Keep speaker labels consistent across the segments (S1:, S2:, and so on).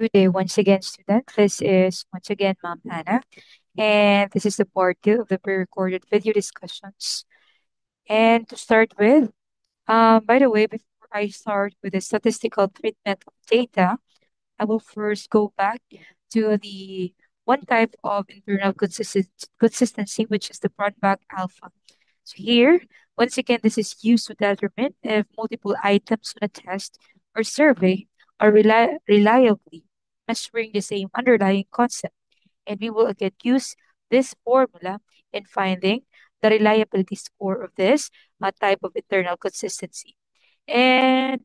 S1: Good day once again, student. This is once again Ma'am Anna, and this is the part two of the pre-recorded video discussions. And to start with, by the way, before I start with the statistical treatment of data, I will first go back to the one type of internal consistency, which is the Cronbach alpha. So here, once again, this is used to determine if multiple items on a test or survey are reliably measuring the same underlying concept. And we will again use this formula in finding the reliability score of this type of internal consistency. And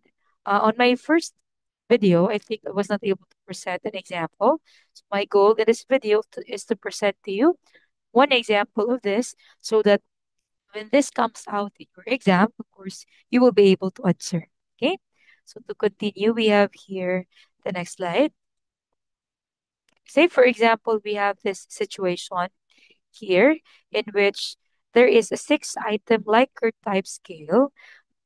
S1: on my first video, I think I was not able to present an example. So my goal in this video is to present to you one example of this so that when this comes out in your exam, of course, you will be able to answer. Okay? So to continue, we have here the next slide. Say, for example, we have this situation here in which there is a six-item Likert type scale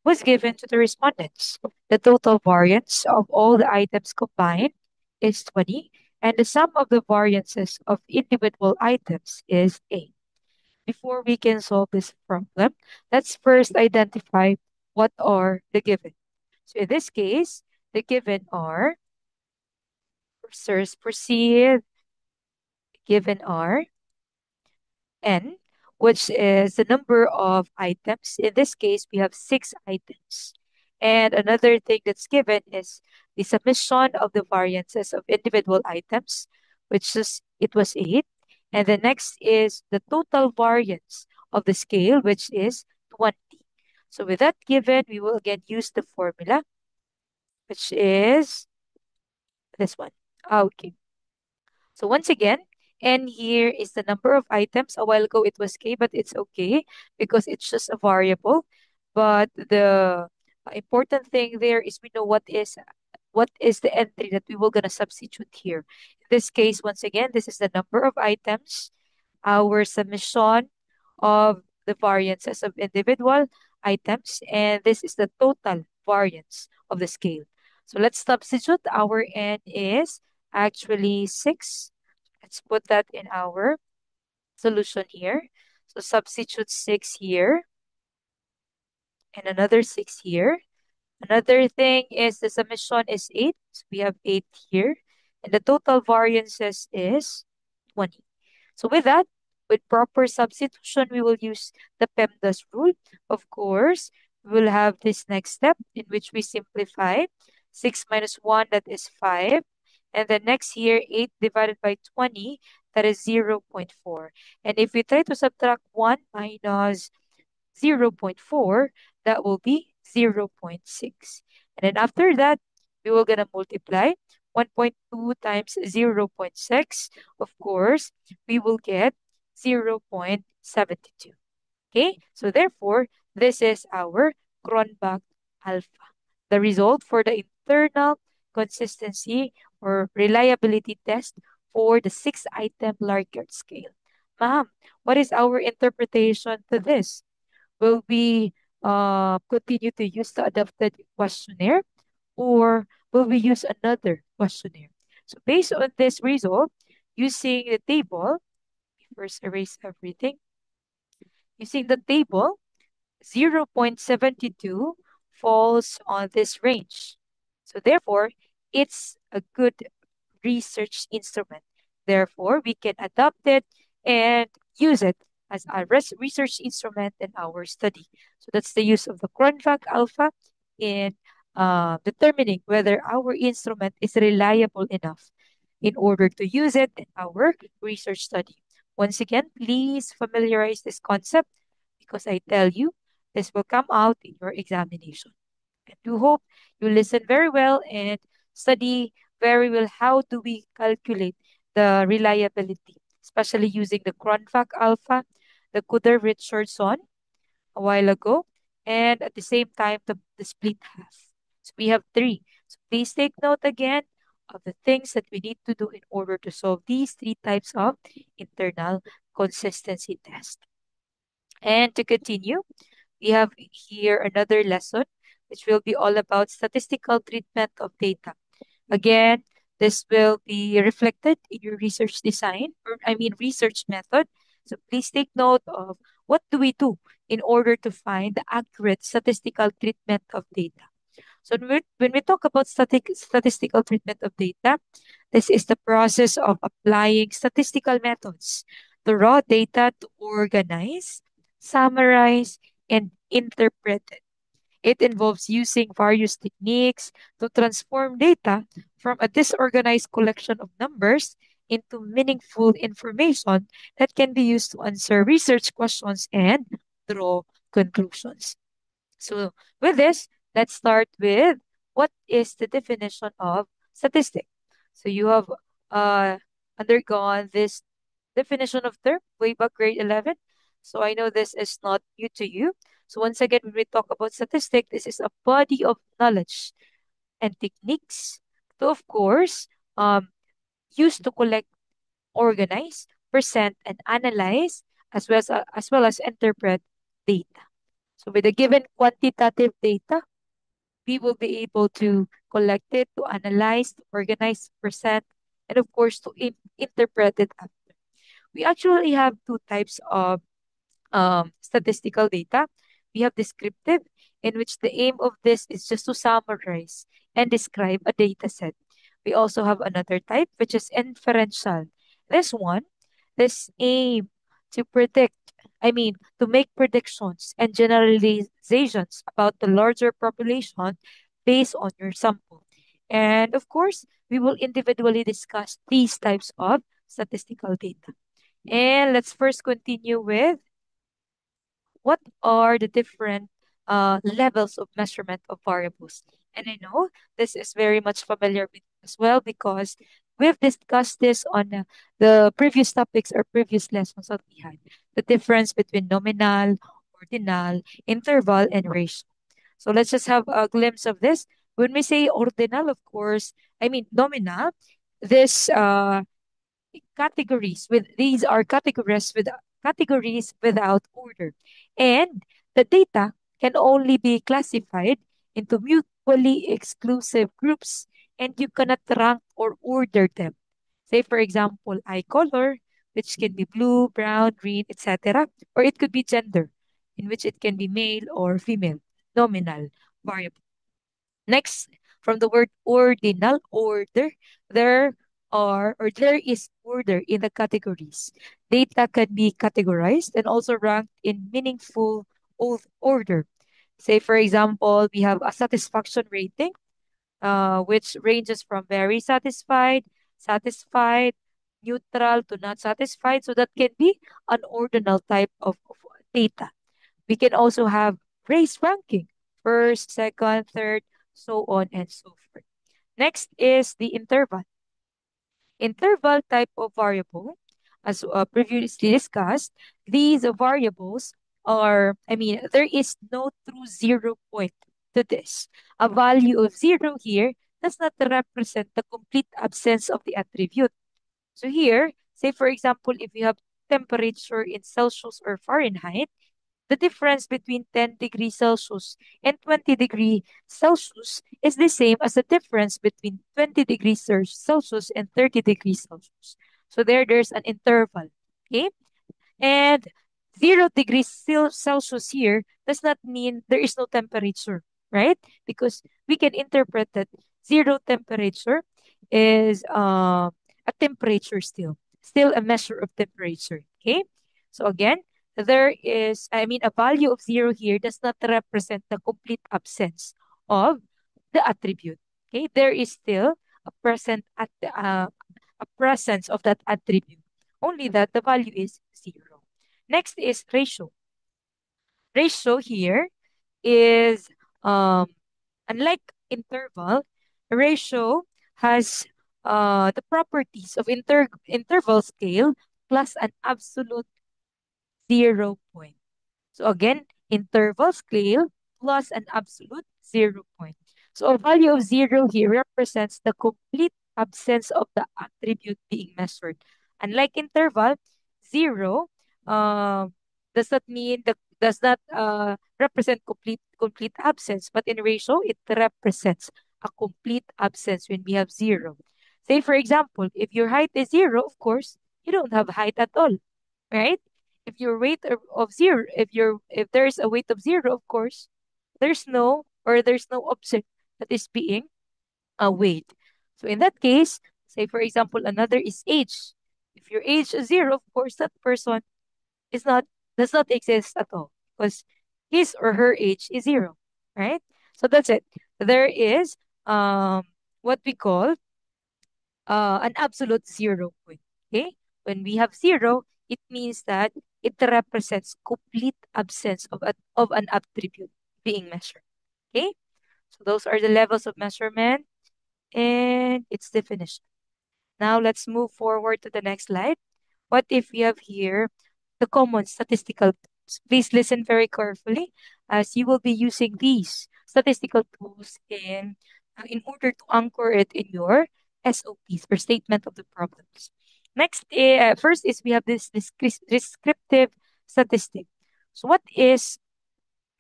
S1: was given to the respondents. The total variance of all the items combined is 20, and the sum of the variances of individual items is 8. Before we can solve this problem, let's first identify what are the given. So in this case, the given are, first proceed, given are n, which is the number of items. In this case, we have six items. And another thing that's given is the summation of the variances of individual items, which is it was 8. And the next is the total variance of the scale, which is 20. So with that given, we will again use the formula, which is this one. Okay. So once again, n here is the number of items. A while ago it was k, but it's okay because it's just a variable. But the important thing there is we know what is the entry that we will gonna substitute here. In this case, once again, this is the number of items, our summation of the variances of individual items, and this is the total variance of the scale. So let's substitute. Our n is actually 6. Let's put that in our solution here. So substitute 6 here and another 6 here. Another thing is the summation is 8. So we have 8 here. And the total variances is 20. So with that, with proper substitution, we will use the PEMDAS rule. Of course, we will have this next step in which we simplify. 6 minus 1, that is 5. And then next here, 8 divided by 20, that is 0.4. And if we try to subtract 1 minus 0.4, that will be 0.6. And then after that, we will gonna multiply 1.2 times 0.6. Of course, we will get 0.72. Okay, so therefore, this is our Cronbach alpha. The result for the internal consistency or reliability test for the six-item Likert scale. Ma'am, what is our interpretation to this? Will we continue to use the adapted questionnaire or will we use another questionnaire? So based on this result, using the table, first erase everything. Using the table, 0.72 falls on this range. So therefore, it's a good research instrument. Therefore, we can adopt it and use it as a research instrument in our study. So that's the use of the Cronbach alpha in determining whether our instrument is reliable enough in order to use it in our research study. Once again, please familiarize this concept because I tell you, this will come out in your examination. I do hope you listen very well and study very well how do we calculate the reliability, especially using the Cronbach alpha, the Kuder-Richardson a while ago, and at the same time the split half. So we have three. So please take note again of the things that we need to do in order to solve these three types of internal consistency test. And to continue, we have here another lesson which will be all about statistical treatment of data. Again, This will be reflected in your research design, or I mean research method. So please take note of what do we do in order to find the accurate statistical treatment of data. So when we talk about statistical treatment of data, this is the process of applying statistical methods to raw data to organize, summarize, and interpret it. It involves using various techniques to transform data from a disorganized collection of numbers into meaningful information that can be used to answer research questions and draw conclusions. So, with this, let's start with what is the definition of statistic. So, you have uh, undergone this definition of term way back grade 11. So, I know this is not new to you. So, once again, when we talk about statistic, this is a body of knowledge and techniques to, of course, um, use to collect, organize, present, and analyze, as well as interpret data. So, with a given quantitative data, we will be able to collect it, to analyze, to organize, present, and of course to interpret it after. We actually have two types of statistical data. We have descriptive, in which the aim of this is just to summarize and describe a data set. We also have another type, which is inferential. This one, this aim to predict, I mean, to make predictions and generalizations about the larger population based on your sample. And of course, we will individually discuss these types of statistical data. And let's first continue with what are the different levels of measurement of variables. And I know this is very much familiar with you as well because we've discussed this on the previous topics or previous lessons that we had. The difference between nominal, ordinal, interval, and ratio. So let's just have a glimpse of this. When we say ordinal, of course, I mean nominal, this categories with these are categories without order, and the data can only be classified into mutually exclusive groups, and you cannot rank or order them. Say for example, eye color, which can be blue, brown, green, etc., or it could be gender, in which it can be male or female. Nominal variable. Next, from the word ordinal, order, there there is order in the categories. Data can be categorized and also ranked in meaningful order. Say, for example, we have a satisfaction rating, which ranges from very satisfied, satisfied, neutral to not satisfied. So that can be an ordinal type of data. We can also have race ranking, first, second, third, so on and so forth. Next is the interval. Interval type of variable, as previously discussed, these variables there is no true 0 point to this. A value of zero here does not represent the complete absence of the attribute. So here, say for example, if you have temperature in Celsius or Fahrenheit, the difference between 10 degrees Celsius and 20 degrees Celsius is the same as the difference between 20 degrees Celsius and 30 degrees Celsius. So there's an interval. Okay? And 0 degrees Celsius here does not mean there is no temperature, right? Because we can interpret that zero temperature is a temperature still a measure of temperature. Okay. So again, a value of zero here does not represent the complete absence of the attribute. Okay. There is still a presence of that attribute, only that the value is zero. Next is ratio. Ratio here is um, unlike interval, ratio has the properties of interval scale plus an absolute 0 point. So again, interval scale plus an absolute 0 point. So a value of zero here represents the complete absence of the attribute being measured. Unlike interval, zero does not mean the does not represent complete absence, but in ratio it represents a complete absence when we have zero. Say, for example, if your height is zero, of course, you don't have height at all, right? If your weight of zero, if there's a weight of zero, of course, there's no object that is being weighed. So in that case, say for example, another is age. If your age is zero, of course, that person is not does not exist at all because his or her age is zero, right? So that's it. There is um what we call an absolute 0 point. Okay, when we have zero, it means that it represents complete absence of an attribute being measured. Okay, so those are the levels of measurement and its definition. Now let's move forward to the next slide. What if we have here the common statistical tools? Please listen very carefully as you will be using these statistical tools in order to anchor it in your SOPs or statement of the problems. First is we have this descriptive statistic. So what is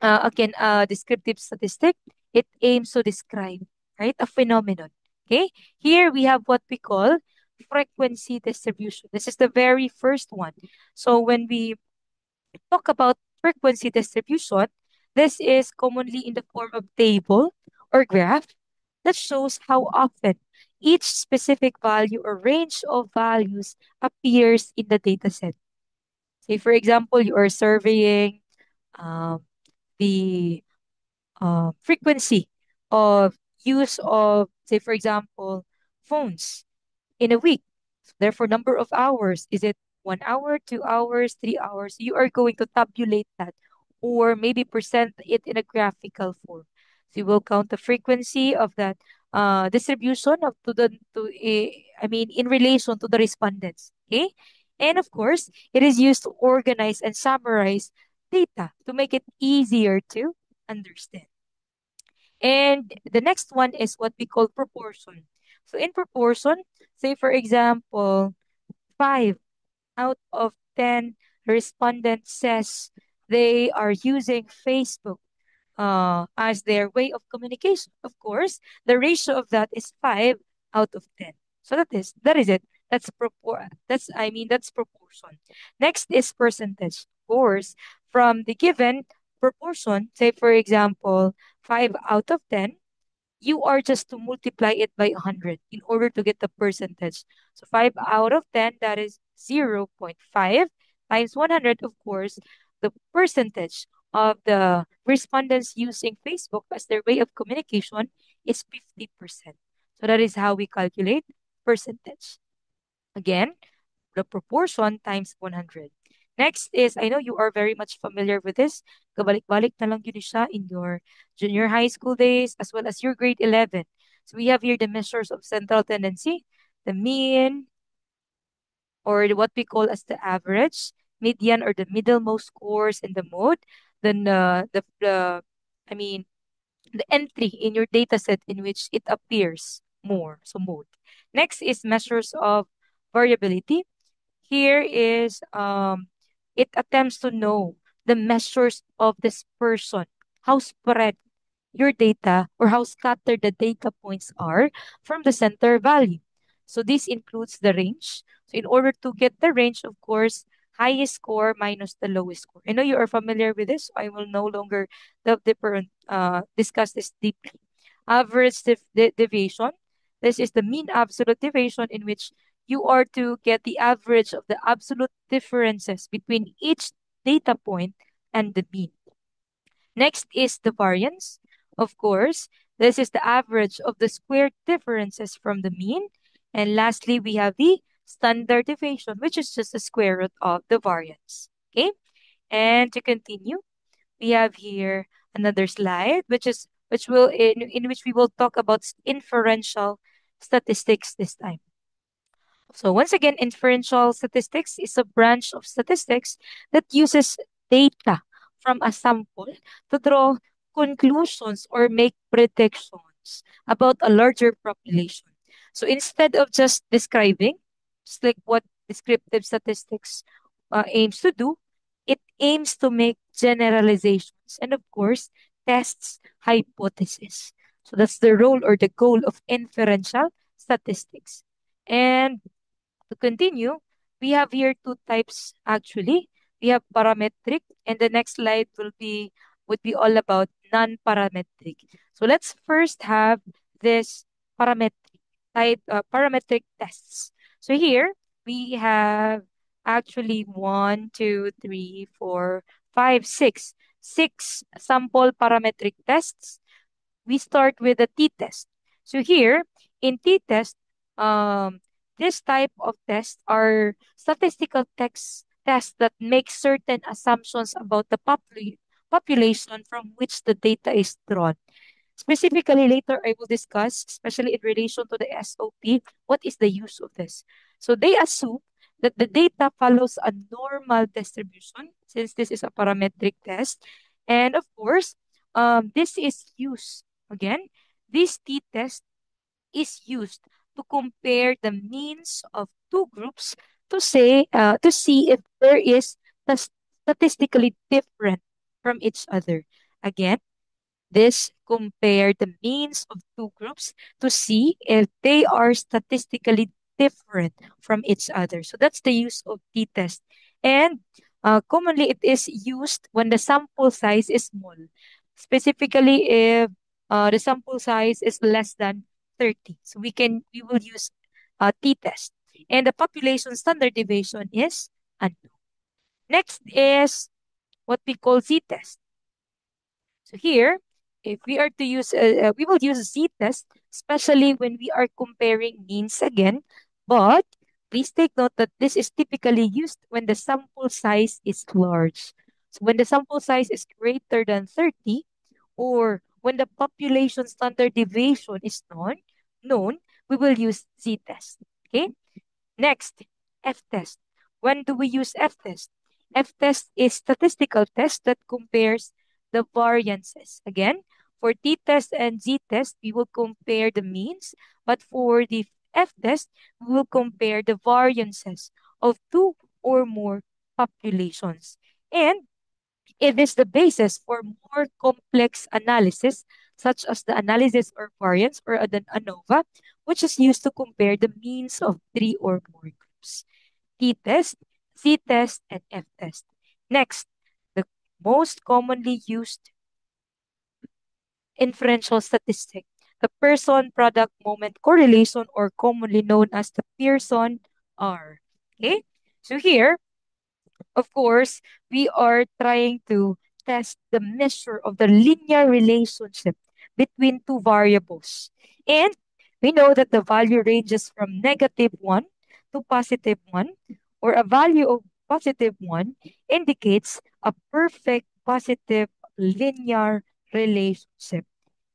S1: again, a descriptive statistic? It aims to describe, right, a phenomenon. Okay, here we have what we call frequency distribution. This is the very first one. So when we talk about frequency distribution, this is commonly in the form of table or graph that shows how often each specific value or range of values appears in the data set. Say, for example, you are surveying um, the frequency of use of, say, for example, phones in a week. Therefore, number of hours. Is it 1 hour, 2 hours, 3 hours? You are going to tabulate that or maybe present it in a graphical form. So you will count the frequency of that distribution of to the to I mean in relation to the respondents. Okay. And of course, it is used to organize and summarize data to make it easier to understand. And the next one is what we call proportion. So in proportion, say for example, 5 out of 10 respondents says they are using Facebook as their way of communication. Of course, the ratio of that is 5 out of 10. So that is it. That's proportion. Next is percentage. Of course, from the given proportion, say for example, 5 out of 10, you are just to multiply it by 100 in order to get the percentage. So 5 out of 10, that is 0.5 times 100, of course, the percentage of the respondents using Facebook as their way of communication is 50%. So that is how we calculate percentage. Again, the proportion times 100. Next is, I know you are very much familiar with this. Kabalik-balik na lang yun siya in your junior high school days as well as your grade 11. So we have here the measures of central tendency, the mean, or what we call as the average, median or the middlemost scores in the mode, then I mean, the entry in your data set in which it appears more. So mode. Next is measures of variability. Here is it attempts to know the measures of this person, how spread your data or how scattered the data points are from the center value. So this includes the range. So in order to get the range, of course, highest score minus the lowest score. I know you are familiar with this. So I will no longer discuss this deeply. Average deviation. This is the mean absolute deviation in which you are to get the average of the absolute differences between each data point and the mean. Next is the variance. Of course, this is the average of the squared differences from the mean. And lastly, we have the standard deviation, which is just the square root of the variance. Okay. And to continue, we have here another slide, in which we will talk about inferential statistics this time. So once again, inferential statistics is a branch of statistics that uses data from a sample to draw conclusions or make predictions about a larger population. So instead of just describing, just like what descriptive statistics aims to do, it aims to make generalizations and, of course, tests hypotheses. So that's the role or the goal of inferential statistics. And to continue, we have here two types actually. We have parametric, and the next slide would be all about non-parametric. So let's first have this parametric parametric tests. So here we have actually one, two, three, four, five, six sample parametric tests. We start with the t-test. So here in t-test, um, this type of tests are statistical tests that make certain assumptions about the population from which the data is drawn. Specifically, later I will discuss, especially in relation to the SOP, what is the use of this. So they assume that the data follows a normal distribution, since this is a parametric test. And of course, this is used, again, this t-test is used to compare the means of two groups to see if there is statistically different from each other. Again, this compare the means of two groups to see if they are statistically different from each other. So that's the use of t-test. And commonly it is used when the sample size is small. Specifically if the sample size is less than 30. So we will use t-test. And the population standard deviation is unknown. Next is what we call z-test. So here, if we are to use, we will use z-test, especially when we are comparing means again. But please take note that this is typically used when the sample size is large. So when the sample size is greater than 30, or when the population standard deviation is known, we will use z-test. Okay? Next, F-test. When do we use F-test? F-test is statistical test that compares the variances. Again, for t-test and z-test, we will compare the means, but for the F-test, we will compare the variances of two or more populations. And it is the basis for more complex analysis, such as the analysis or variance or an ANOVA, which is used to compare the means of three or more groups. T-test, Z-test, and F-test. Next, the most commonly used inferential statistic, the person product moment correlation, or commonly known as the Pearson R. Okay? So here, of course, we are trying to test the measure of the linear relationship between two variables. And we know that the value ranges from -1 to +1, or a value of +1 indicates a perfect positive linear relationship.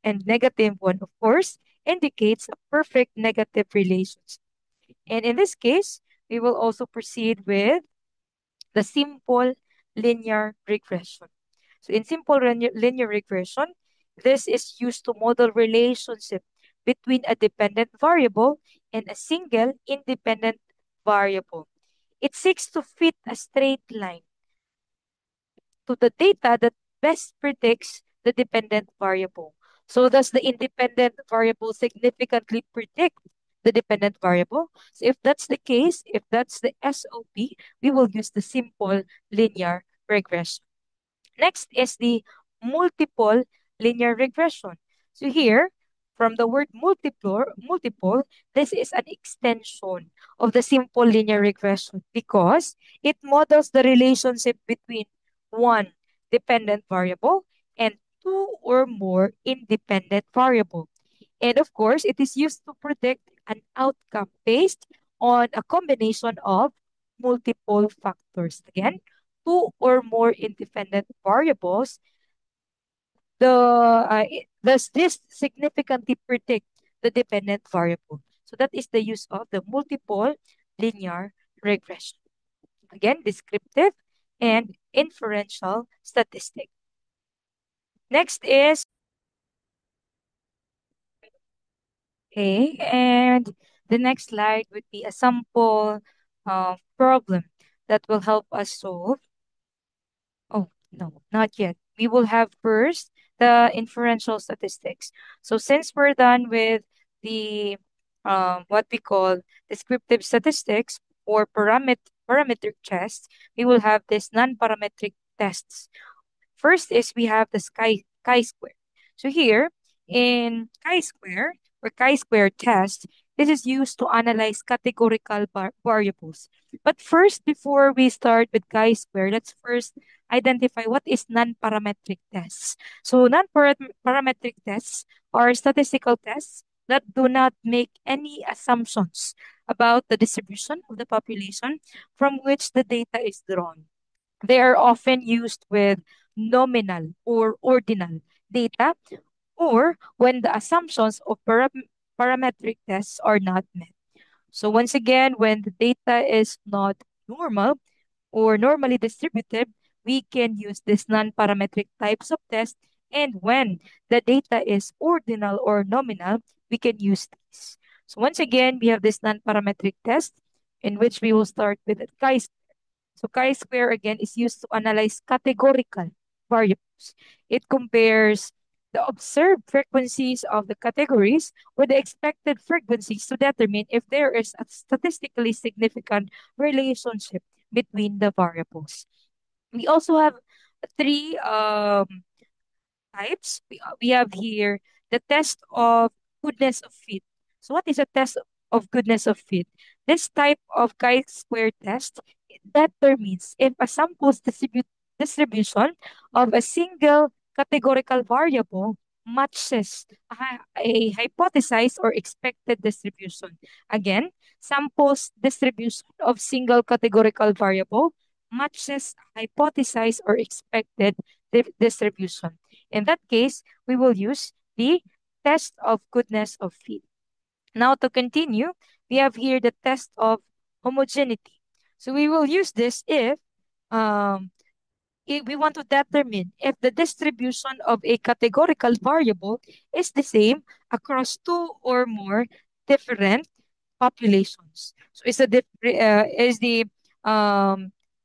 S1: And -1, of course, indicates a perfect negative relationship. And in this case, we will also proceed with the simple linear regression. So in simple linear regression, this is used to model relationship between a dependent variable and a single independent variable. It seeks to fit a straight line to the data that best predicts the dependent variable. So does the independent variable significantly predict the dependent variable? So if that's the case, if that's the SOP, we will use the simple linear regression. Next is the multiple linear regression. So here, from the word multiple, this is an extension of the simple linear regression because it models the relationship between one dependent variable and two or more independent variable. And of course, it is used to predict an outcome based on a combination of multiple factors. Again, two or more independent variables, does this significantly predict the dependent variable? So that is the use of the multiple linear regression. Again, descriptive and inferential statistic. Next is, okay, and the next slide would be a sample problem that will help us solve. Oh, no, not yet. We will have first the inferential statistics. So since we're done with the what we call descriptive statistics or parametric tests, we will have this non-parametric tests. First is we have the chi-square. So here in chi-square or chi-square test, this is used to analyze categorical variables. But first, before we start with chi-square, let's first identify what is non-parametric tests. So non-parametric tests are statistical tests that do not make any assumptions about the distribution of the population from which the data is drawn. They are often used with nominal or ordinal data or when the assumptions of parametric tests are not met. So once again, when the data is not normal or normally distributed, we can use this non-parametric types of tests. And when the data is ordinal or nominal, we can use these. So once again, we have this non-parametric test in which we will start with the so chi-square again is used to analyze categorical variables. It compares the observed frequencies of the categories with the expected frequencies to determine if there is a statistically significant relationship between the variables. We also have three types. We have here the test of goodness of fit. So, what is a test of goodness of fit? This type of chi-square test determines if a sample's distribution of a single categorical variable matches a hypothesized or expected distribution. Again, sample's distribution of single categorical variable matches hypothesized or expected distribution. In that case, we will use the test of goodness of fit. Now, to continue, we have here the test of homogeneity. So we will use this um, if we want to determine if the distribution of a categorical variable is the same across two or more different populations. So is the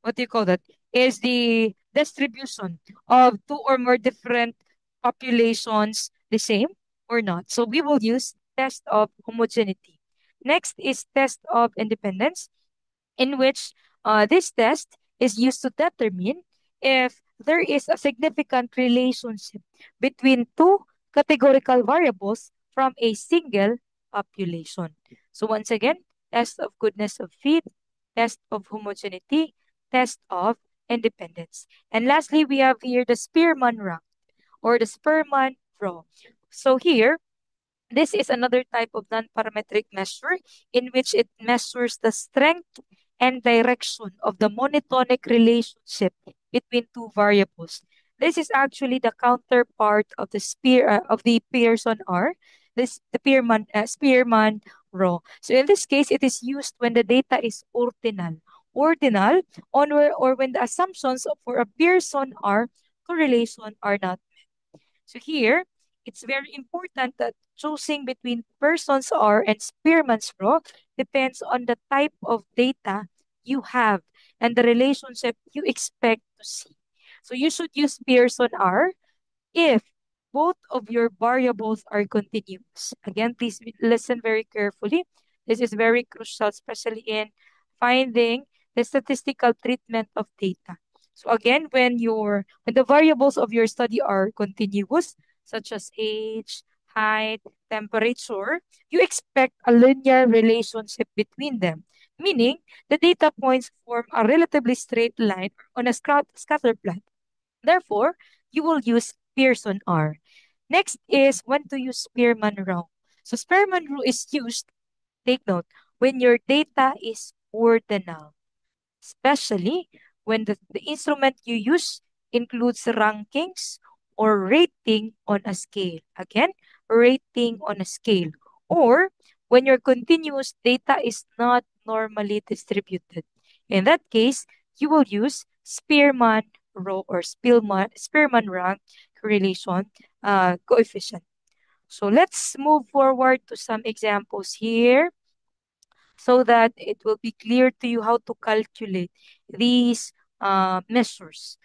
S1: what do you call that? Is the distribution of two or more different populations the same or not? So we will use test of homogeneity. Next is test of independence, in which this test is used to determine if there is a significant relationship between two categorical variables from a single population. So once again, test of goodness of fit, test of homogeneity, test of independence. And lastly, we have here the Spearman rank or the Spearman rho. So here, this is another type of non-parametric measure in which it measures the strength and direction of the monotonic relationship between two variables. This is actually the counterpart of the Pearson R, the Spearman rho. So in this case, it is used when the data is ordinal, or when the assumptions for a Pearson R correlation are not. So here, it's very important that choosing between Pearson's R and Spearman's rho depends on the type of data you have and the relationship you expect to see. So you should use Pearson R if both of your variables are continuous. Again, please listen very carefully. This is very crucial, especially in finding the statistical treatment of data. So again, when the variables of your study are continuous, such as age, height, temperature, you expect a linear relationship between them, meaning the data points form a relatively straight line on a scatter plot. Therefore, you will use Pearson R. Next is when to use Spearman rule. So Spearman rule is used, take note, when your data is ordinal, especially when the instrument you use includes rankings or rating on a scale. Again, rating on a scale. Or when your continuous data is not normally distributed. In that case, you will use Spearman rho or Spearman rank correlation coefficient. So let's move forward to some examples here so that it will be clear to you how to calculate these measures.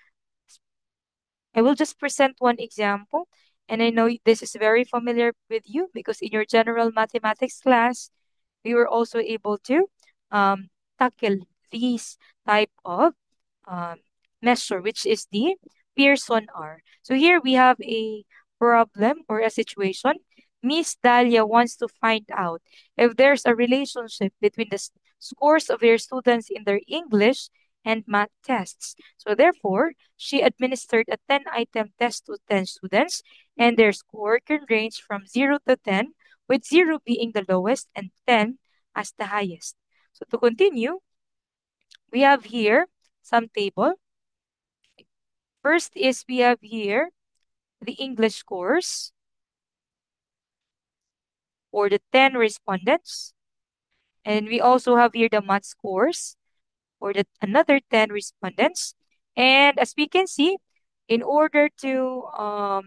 S1: I will just present one example, and I know this is very familiar with you because in your general mathematics class, we were also able to um, tackle these type of um, measure, which is the Pearson R. So here we have a problem or a situation. Miss Dahlia wants to find out if there's a relationship between the scores of her students in their English and math tests. So therefore, she administered a 10-item test to 10 students, and their score can range from 0 to 10, with 0 being the lowest and 10 as the highest. So to continue, we have here some table. First is we have here the English scores for the 10 respondents. And we also have here the math scores for the another 10 respondents. And as we can see, in order to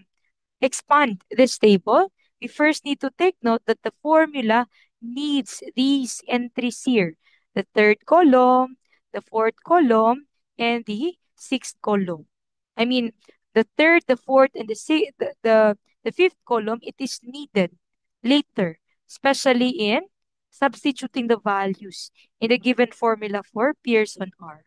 S1: expand this table, we first need to take note that the formula needs these entries here: the third column, the fourth column, and the sixth column. I mean, the third, the fourth, and the fifth column, it is needed later, especially in substituting the values in the given formula for Pearson R.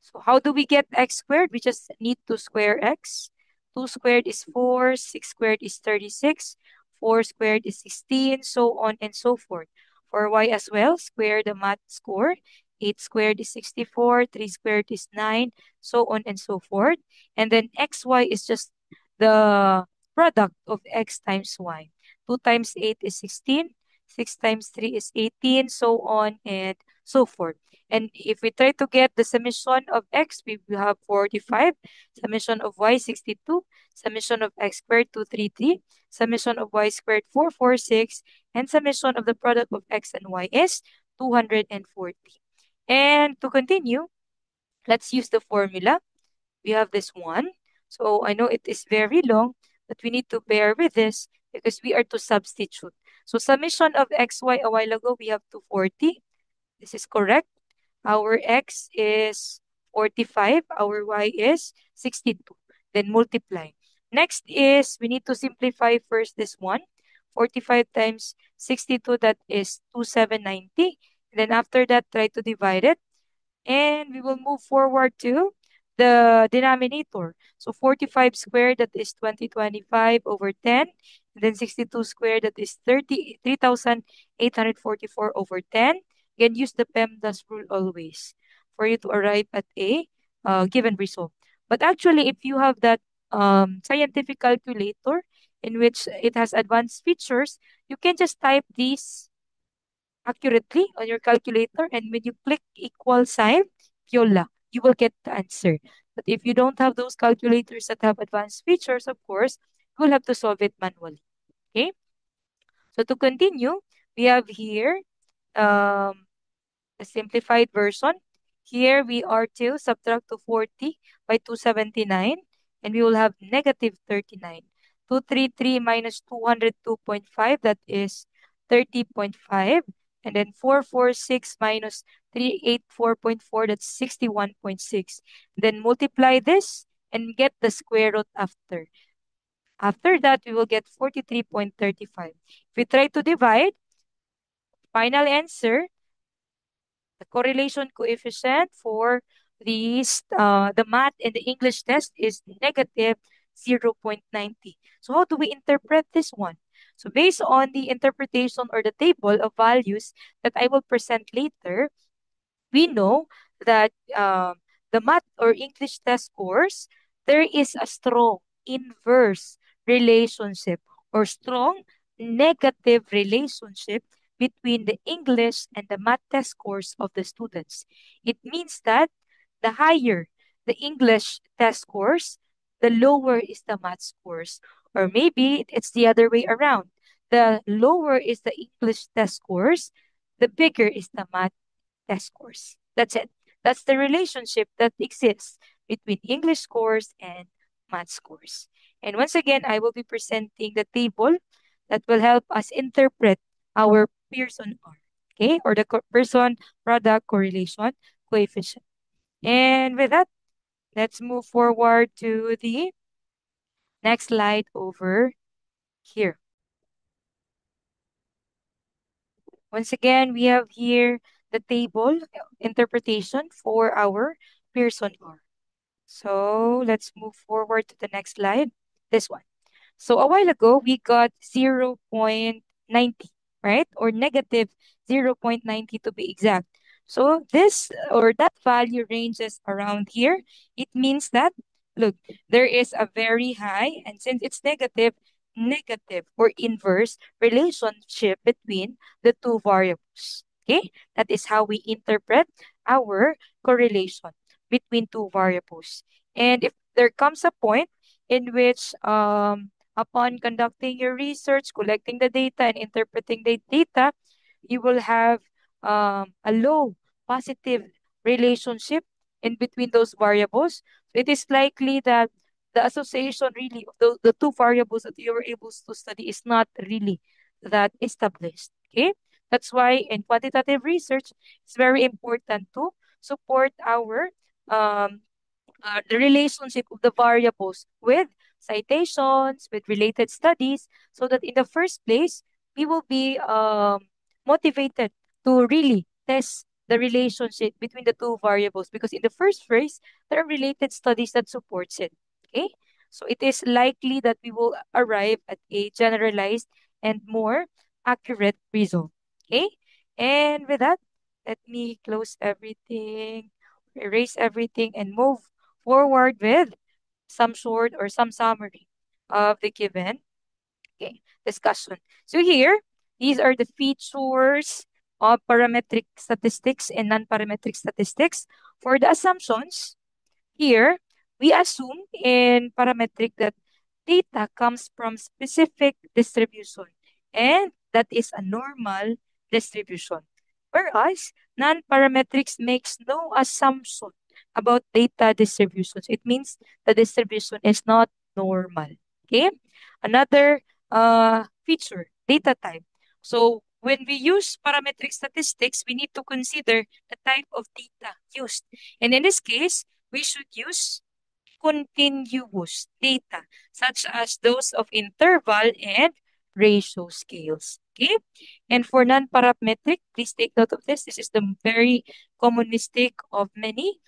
S1: So how do we get x squared? We just need to square x. 2 squared is 4, 6 squared is 36, 4 squared is 16, so on and so forth. For y as well, square the math score. 8 squared is 64, 3 squared is 9, so on and so forth. And then xy is just the product of x times y. 2 times 8 is 16, 6 times 3 is 18, so on and so forth. And if we try to get the summation of x, we will have 45, summation of y 62, summation of x squared 233, summation of y squared 446, and summation of the product of x and y is 240. And to continue, let's use the formula. We have this one. So I know it is very long, but we need to bear with this because we are to substitute. So summation of xy a while ago, we have 240. This is correct. Our x is 45. Our y is 62. Then multiply. Next is we need to simplify first this one. 45 times 62, that is 2790. Then after that, try to divide it. And we will move forward to the denominator. So 45 squared, that is 2025 over 10. And then 62 squared, that is 3,844 over 10. Again, use the PEMDAS rule always for you to arrive at a given result. But actually, if you have that scientific calculator in which it has advanced features, you can just type these accurately on your calculator, and when you click equal sign, voila, you will get the answer. But if you don't have those calculators that have advanced features, of course, you will have to solve it manually. Okay? So to continue, we have here um, a simplified version. Here we are to subtract 240 by 279, and we will have negative 39. 233 minus 202.5, that is 30.5. And then 446 minus 384.4, that's 61.6. Then multiply this and get the square root after. After that, we will get 43.35. If we try to divide, final answer, the correlation coefficient for the math and the English test is negative 0.90. So how do we interpret this one? So based on the interpretation or the table of values that I will present later, we know that the math or English test scores, there is a strong inverse relationship or strong negative relationship between the English and the math test scores of the students. It means that the higher the English test scores, the lower is the math scores. Or maybe it's the other way around. The lower is the English test scores, the bigger is the math test scores. That's it. That's the relationship that exists between English scores and math scores. And once again, I will be presenting the table that will help us interpret our Pearson R, okay, or the person product correlation coefficient. And with that, let's move forward to the next slide over here. Once again, we have here the table interpretation for our Pearson R. So let's move forward to the next slide. This one. So a while ago, we got 0.90, right? Or negative 0.90 to be exact. So this or that value ranges around here. It means that, look, there is a very high, and since it's negative, negative or inverse relationship between the two variables. Okay? That is how we interpret our correlation between two variables. And if there comes a point in which upon conducting your research, collecting the data, and interpreting the data, you will have a low positive relationship in between those variables. So it is likely that the association really of the two variables that you were able to study is not really that established. Okay? That's why in quantitative research, it's very important to support our um, the relationship of the variables with citations, with related studies, so that in the first place, we will be motivated to really test the relationship between the two variables because in the first phase, there are related studies that supports it. Okay? So it is likely that we will arrive at a generalized and more accurate result. Okay? And with that, let me close everything, erase everything, and move forward with some sort or some summary of the given discussion. So here, these are the features of parametric statistics and non-parametric statistics. For the assumptions, here, we assume in parametric that data comes from specific distribution and that is a normal distribution. Whereas non-parametrics makes no assumption about data distributions. It means the distribution is not normal. Okay? Another feature, data type. So when we use parametric statistics, we need to consider the type of data used. And in this case, we should use continuous data, such as those of interval and ratio scales. Okay? And for non-parametric, please take note of this. This is the very common mistake of many.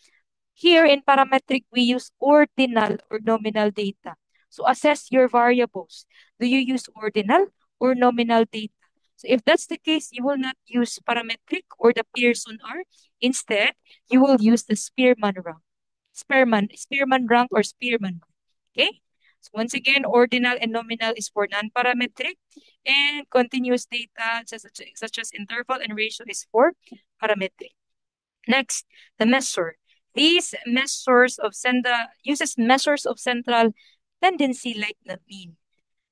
S1: Here in parametric, we use ordinal or nominal data. So assess your variables. Do you use ordinal or nominal data? So if that's the case, you will not use parametric or the Pearson R. Instead, you will use the Spearman rank. Spearman rank or Spearman rank. Okay? So once again, ordinal and nominal is for non-parametric, and continuous data such as interval and ratio is for parametric. Next, the measure. These measures of measures of central tendency like the mean.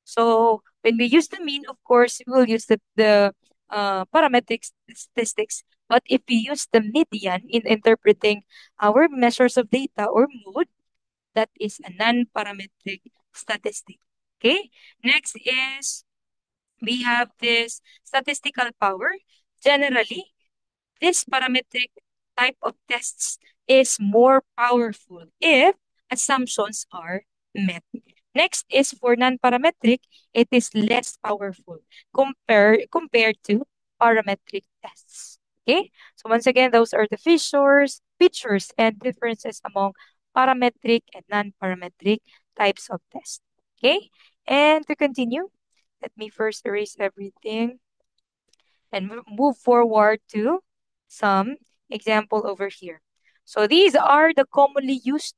S1: So when we use the mean, of course, we will use the parametric statistics. But if we use the median in interpreting our measures of data or mood, that is a non-parametric statistic. Okay. Next is we have this statistical power. Generally, this parametric type of tests is more powerful if assumptions are met. Next is for non-parametric, it is less powerful compared to parametric tests. Okay? So once again, those are the features and differences among parametric and non-parametric types of tests. Okay? And to continue, let me first erase everything and move forward to some example over here. So these are the commonly used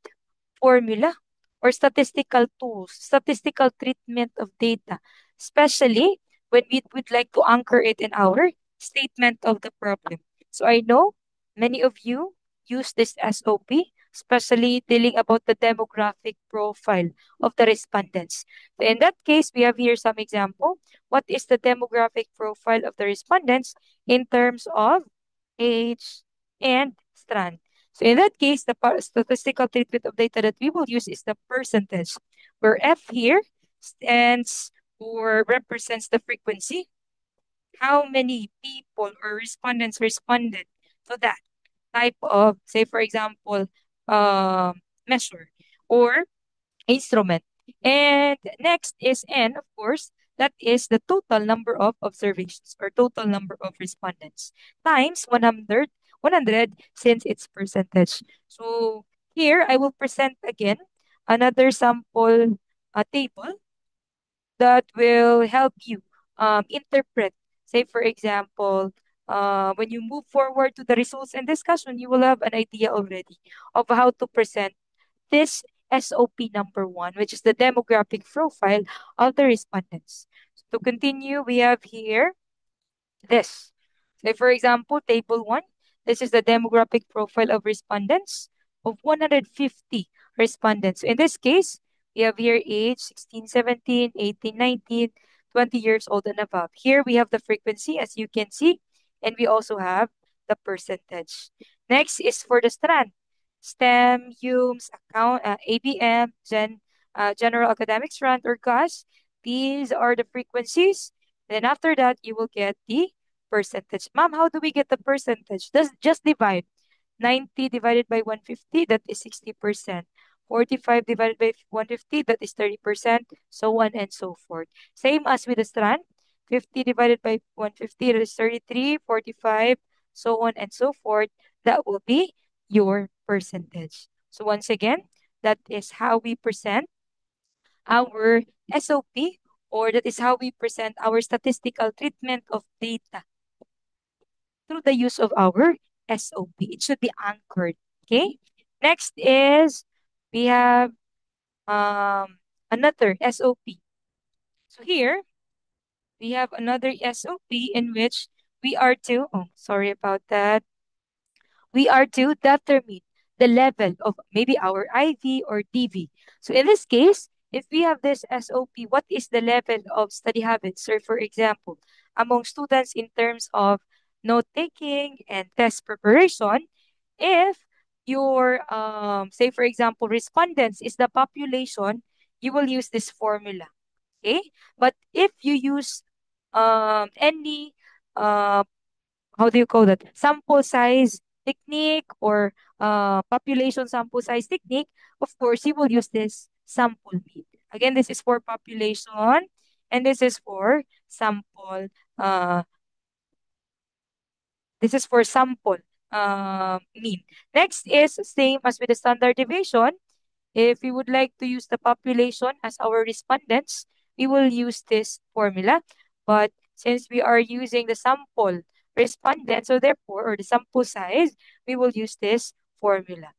S1: formula or statistical tools, statistical treatment of data, especially when we would like to anchor it in our statement of the problem. So I know many of you use this SOP, especially dealing about the demographic profile of the respondents. So in that case, we have here some example. What is the demographic profile of the respondents in terms of age and strand? So in that case, the statistical treatment of data that we will use is the percentage, where F here stands or represents the frequency, how many people or respondents responded to that type of, say, for example, measure or instrument. And next is N, of course, That is the total number of observations or total number of respondents times 100 since it's percentage. So here I will present again another sample table that will help you interpret. Say, for example, when you move forward to the results and discussion, you will have an idea already of how to present this SOP number one, which is the demographic profile of the respondents. To continue, we have here this. Say, for example, table one, this is the demographic profile of respondents of 150 respondents. So in this case, we have here age 16, 17, 18, 19, 20 years old and above. Here we have the frequency, as you can see, and we also have the percentage. Next is for the strand. STEM, UMS, ABM, General Academic Strand, or GAS. These are the frequencies. Then after that, you will get the percentage. Ma'am, how do we get the percentage? Just divide. 90 divided by 150, that is 60%. 45 divided by 150, that is 30%, so on and so forth. Same as with the strand. 50 divided by 150, that is 33, 45, so on and so forth. That will be your percentage. So once again, that is how we present our SOP, or that is how we present our statistical treatment of data through the use of our SOP. It should be anchored. Okay. Next is we have another SOP. So here we have another SOP in which we are to, oh, sorry about that. We are to determine the level of maybe our IV or DV. So in this case, if we have this SOP, what is the level of study habits? So for example, among students in terms of note taking and test preparation, if your say for example respondents is the population, you will use this formula. Okay, but if you use any uh, how do you call that? Sample size technique or population sample size technique, of course, you will use this sample mean. Again, this is for population and this is for sample. Uh, this is for sample mean. Next is same as with the standard deviation. If we would like to use the population as our respondents, we will use this formula. But since we are using the sample respondent, so therefore, or the sample size, we will use this formula.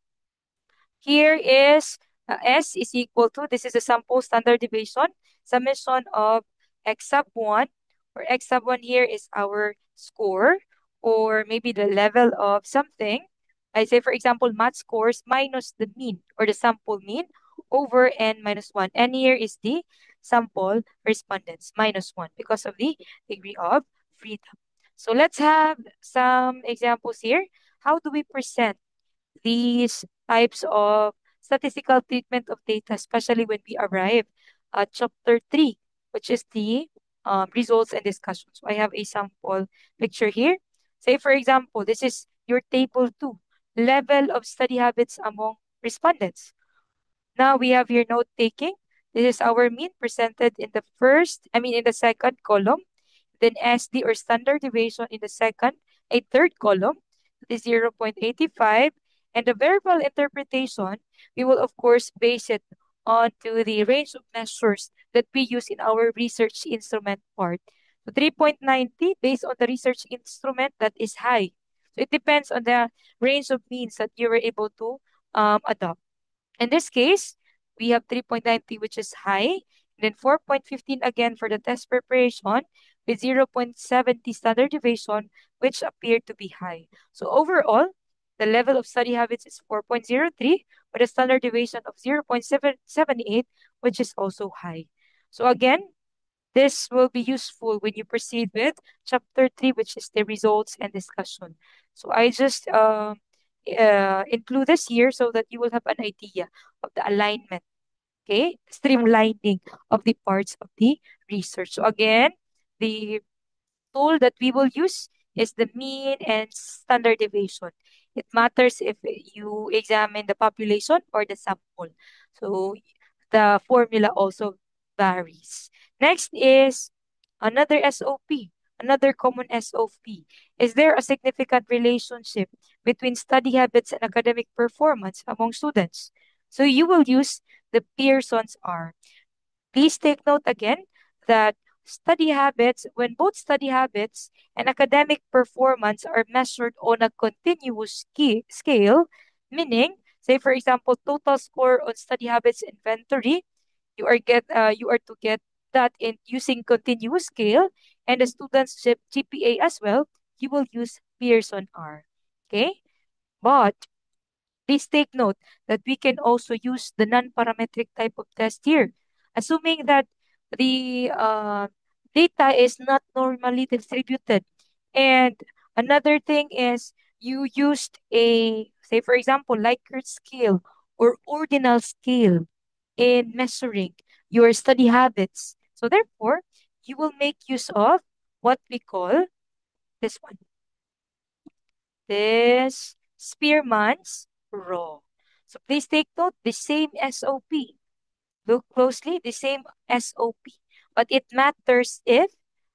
S1: Here is S is equal to, this is the sample standard deviation, summation of X sub 1, or X sub 1 here is our score, or maybe the level of something. I say, for example, math scores minus the mean, or the sample mean, over N minus 1. N here is the sample respondents, minus 1, because of the degree of freedom. So let's have some examples here. How do we present these types of statistical treatment of data, especially when we arrive at chapter 3, which is the results and discussions. So I have a sample picture here. Say, for example, this is your table 2, level of study habits among respondents. Now we have here note taking. This is our mean presented in the in the second column. Then SD or standard deviation in the third column, the 0.85. And the verbal interpretation, we will of course base it onto the range of measures that we use in our research instrument part. So 3.90 based on the research instrument, that is high. So it depends on the range of means that you were able to adopt. In this case, we have 3.90, which is high. Then 4.15 again for the test preparation with 0.70 standard deviation, which appeared to be high. So overall, the level of study habits is 4.03 with a standard deviation of 0.778, which is also high. So again, this will be useful when you proceed with chapter 3, which is the results and discussion. So I just include this here so that you will have an idea of the alignment, okay? Streamlining of the parts of the research. So again, the tool that we will use is the mean and standard deviation. It matters if you examine the population or the sample. So the formula also varies. Next is another SOP, another common SOP. Is there a significant relationship between study habits and academic performance among students? So you will use the Pearson's R. Please take note again that study habits, when both study habits and academic performance are measured on a continuous scale, meaning, say for example, total score on study habits inventory, you are to get that in using continuous scale, and the student's GPA as well, you will use Pearson R. Okay, but please take note that we can also use the non-parametric type of test here, assuming that the data is not normally distributed. And another thing is you used a, say for example, Likert scale or ordinal scale in measuring your study habits. So therefore, you will make use of what we call this one, this Spearman's rule. So please take note, the same SOP. Look closely, the same SOP. But it matters if,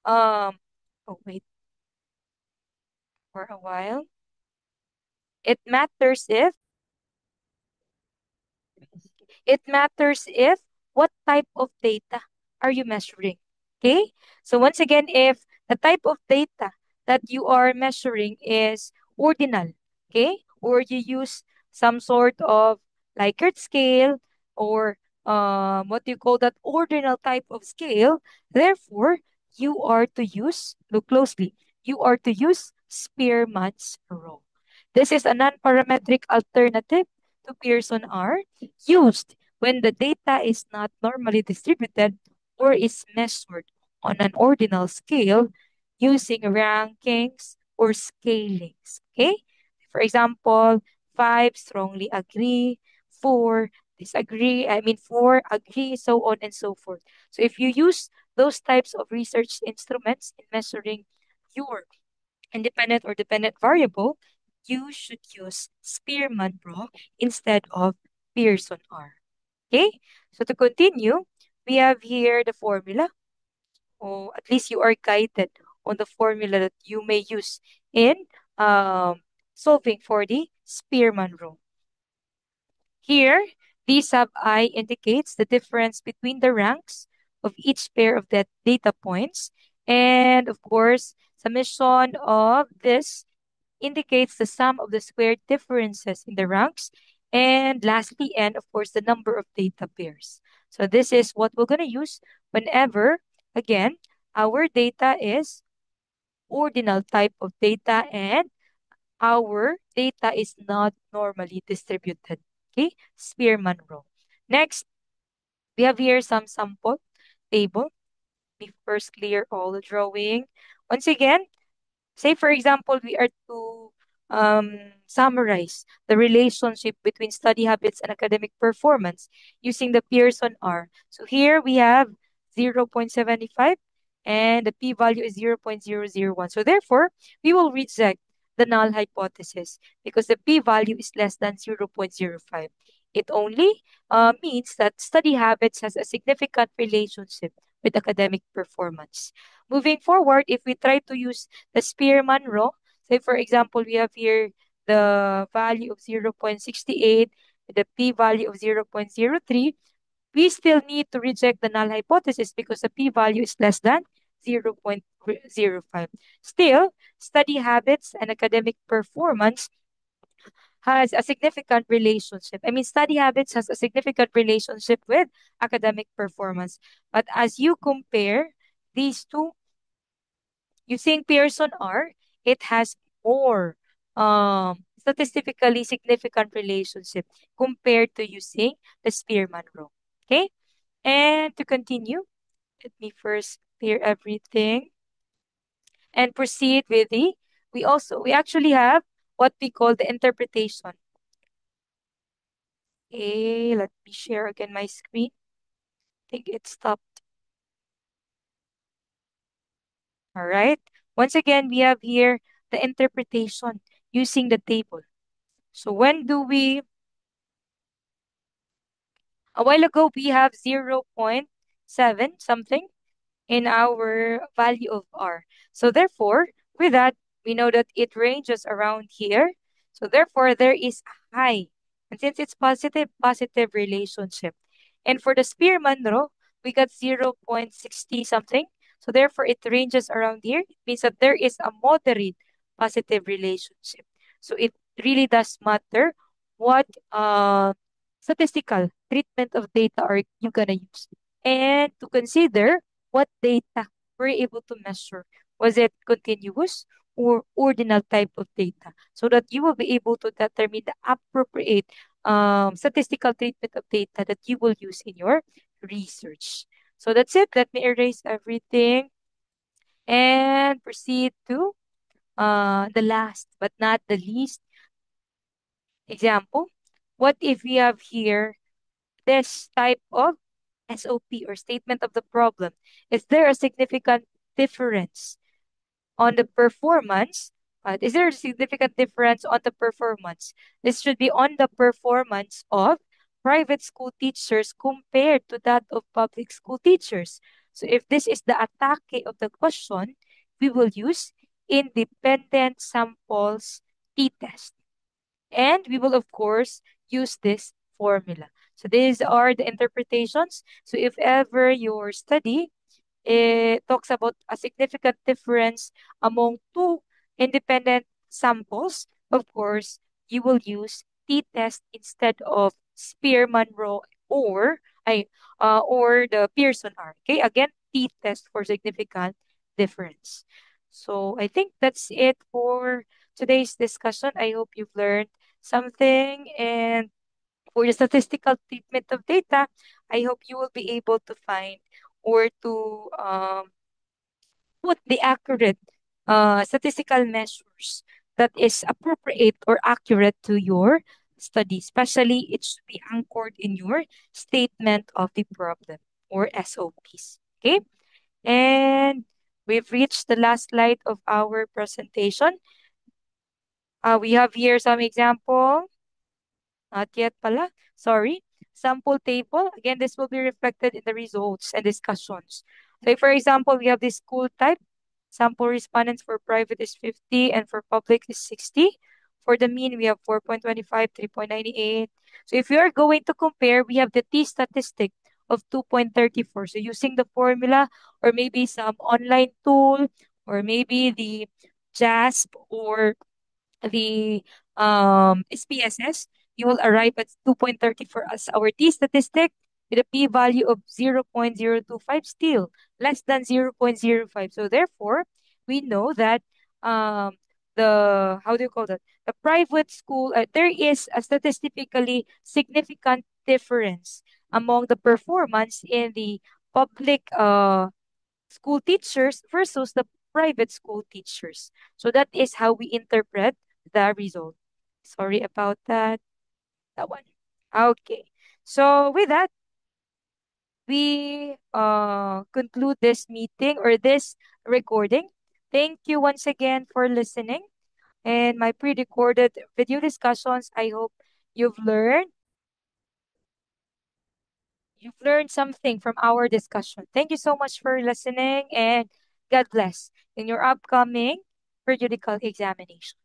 S1: oh wait, for a while. It matters if It matters if what type of data are you measuring. Okay? So once again, if the type of data that you are measuring is ordinal, okay? Or you use some sort of Likert scale or what do you call that ordinal type of scale, therefore you are to use, look closely, you are to use Spearman's rule. This is a non-parametric alternative to Pearson R used when the data is not normally distributed or is measured on an ordinal scale using rankings or scalings. Okay? For example, five strongly agree, four disagree, four agree, so on and so forth. So if you use those types of research instruments in measuring your independent or dependent variable, you should use Spearman Pro instead of Pearson R. Okay, so to continue, we have here the formula. Or at least you are guided on the formula that you may use in solving for the Spearman rule. Here, the sub I indicates the difference between the ranks of each pair of that data points. And of course, summation of this indicates the sum of the squared differences in the ranks. And lastly, and of course, the number of data pairs. So this is what we're going to use whenever, again, our data is ordinal type of data and our data is not normally distributed. Okay, Spearman rule. Next, we have here some sample table. We first clear all the drawing. Once again, say, for example, we are to summarize the relationship between study habits and academic performance using the Pearson R. So here we have 0.75 and the p-value is 0.001. So therefore, we will reject the null hypothesis because the p-value is less than 0.05. It only means that study habits has a significant relationship with academic performance. Moving forward, if we try to use the Spearman rule, say for example, we have here the value of 0.68, the p-value of 0.03, we still need to reject the null hypothesis because the p-value is less than 0.05. Still, study habits and academic performance has a significant relationship. Study habits has a significant relationship with academic performance. But as you compare these two, using Pearson R, it has more statistically significant relationship compared to using the Spearman rule. Okay? And to continue, let me first clear everything and proceed with we actually have what we call the interpretation. Okay, let me share again my screen. I think it stopped. All right. Once again, we have here the interpretation using the table. So a while ago, we have 0.68 7 something in our value of R. So therefore, with that, we know that it ranges around here. So therefore, there is a high. And since it's positive, positive relationship. And for the Spearman rho, we got 0.60 something. So therefore, it ranges around here. It means that there is a moderate positive relationship. So it really does matter what statistical treatment of data are you gonna use. And to consider what data were you able to measure. Was it continuous or ordinal type of data? So that you will be able to determine the appropriate statistical treatment of data that you will use in your research. So that's it. Let me erase everything and proceed to the last but not the least example. What if we have here this type of SOP or statement of the problem? Is there a significant difference on the performance? Is there a significant difference on the performance? This should be on the performance of private school teachers compared to that of public school teachers. So if this is the attack of the question, we will use independent samples t-test. And we will, of course, use this formula. So these are the interpretations. So if ever your study it talks about a significant difference among two independent samples, of course, you will use t-test instead of Spearman-Rho or the Pearson R. Okay, again, t-test for significant difference. So I think that's it for today's discussion. I hope you've learned something, and for the statistical treatment of data, I hope you will be able to find or to put the accurate statistical measures that is appropriate or accurate to your study. Especially, it should be anchored in your statement of the problem or SOPs. Okay? And we've reached the last slide of our presentation. We have here some example. Not yet pala. Sorry. Sample table. Again, this will be reflected in the results and discussions. So, for example, we have this school type. Sample respondents for private is 50 and for public is 60. For the mean, we have 4.25, 3.98. So, if you are going to compare, we have the T statistic of 2.34. So, using the formula or maybe some online tool or maybe the JASP or the SPSS, you will arrive at 2.34 as our T statistic with a p-value of 0.025, still less than 0.05. So therefore, we know that um, how do you call that? The private school, there is a statistically significant difference among the performance in the public school teachers versus the private school teachers. So that is how we interpret the result. Sorry about that. That one. Okay. So with that, we conclude this meeting or this recording. Thank you once again for listening and my pre-recorded video discussions. I hope you've learned you've learned something from our discussion. Thank you so much for listening and God bless in your upcoming periodical examination.